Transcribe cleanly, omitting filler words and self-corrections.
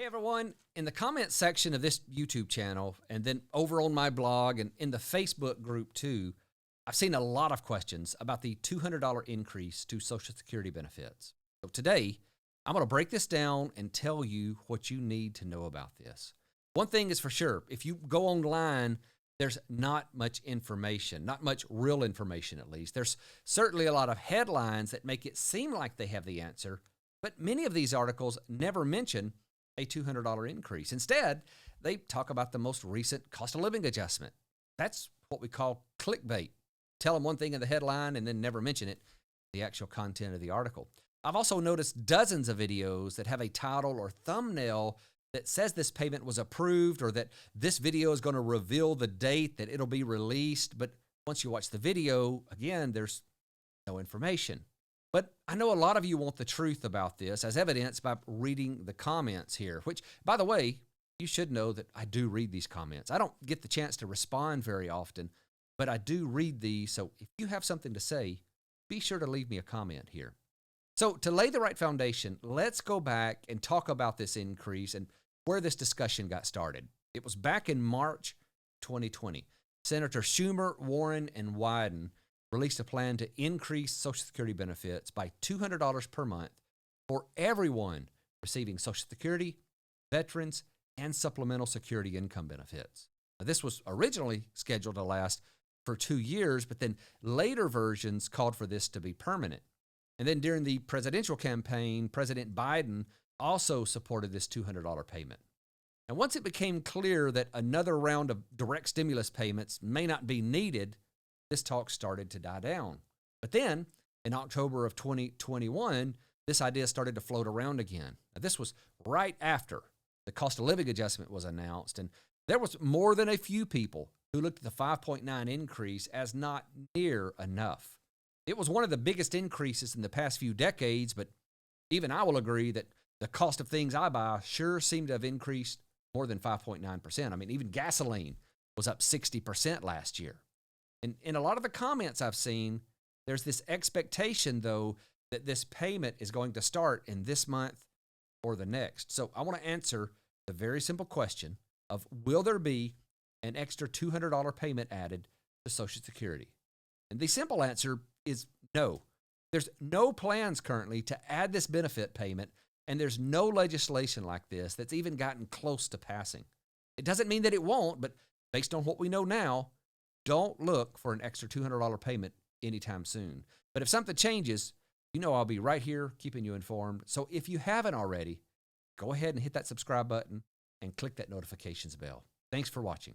Hey everyone, in the comments section of this YouTube channel and then over on my blog and in the Facebook group too, I've seen a lot of questions about the $200 increase to Social Security benefits. So today, I'm going to break this down and tell you what you need to know about this. One thing is for sure, if you go online, there's not much information, not much real information at least. There's certainly a lot of headlines that make it seem like they have the answer, but many of these articles never mention a $200 increase. Instead, they talk about the most recent cost of living adjustment. That's what we call clickbait. Tell them one thing in the headline and then never mention it, the actual content of the article. I've also noticed dozens of videos that have a title or thumbnail that says this payment was approved or that this video is going to reveal the date that it'll be released. But once you watch the video, again, there's no information. But I know a lot of you want the truth about this, as evidenced by reading the comments here, which, by the way, you should know that I do read these comments. I don't get the chance to respond very often, but I do read these. So if you have something to say, be sure to leave me a comment here. So to lay the right foundation, let's go back and talk about this increase and where this discussion got started. It was back in March 2020. Senator Schumer, Warren, and Wyden released a plan to increase Social Security benefits by $200 per month for everyone receiving Social Security, veterans, and supplemental security income benefits. Now, this was originally scheduled to last for 2 years, but then later versions called for this to be permanent. And then during the presidential campaign, President Biden also supported this $200 payment. And once it became clear that another round of direct stimulus payments may not be needed, this talk started to die down. But then, in October of 2021, this idea started to float around again. Now, this was right after the cost of living adjustment was announced, and there was more than a few people who looked at the 5.9 increase as not near enough. It was one of the biggest increases in the past few decades, but even I will agree that the cost of things I buy sure seemed to have increased more than 5.9%. I mean, even gasoline was up 60% last year. And in a lot of the comments I've seen, there's this expectation, though, that this payment is going to start in this month or the next. So I want to answer the very simple question of, will there be an extra $200 payment added to Social Security? And the simple answer is no. There's no plans currently to add this benefit payment, and there's no legislation like this that's even gotten close to passing. It doesn't mean that it won't, but based on what we know now, don't look for an extra $200 payment anytime soon. But if something changes, you know I'll be right here keeping you informed. So if you haven't already, go ahead and hit that subscribe button and click that notifications bell. Thanks for watching.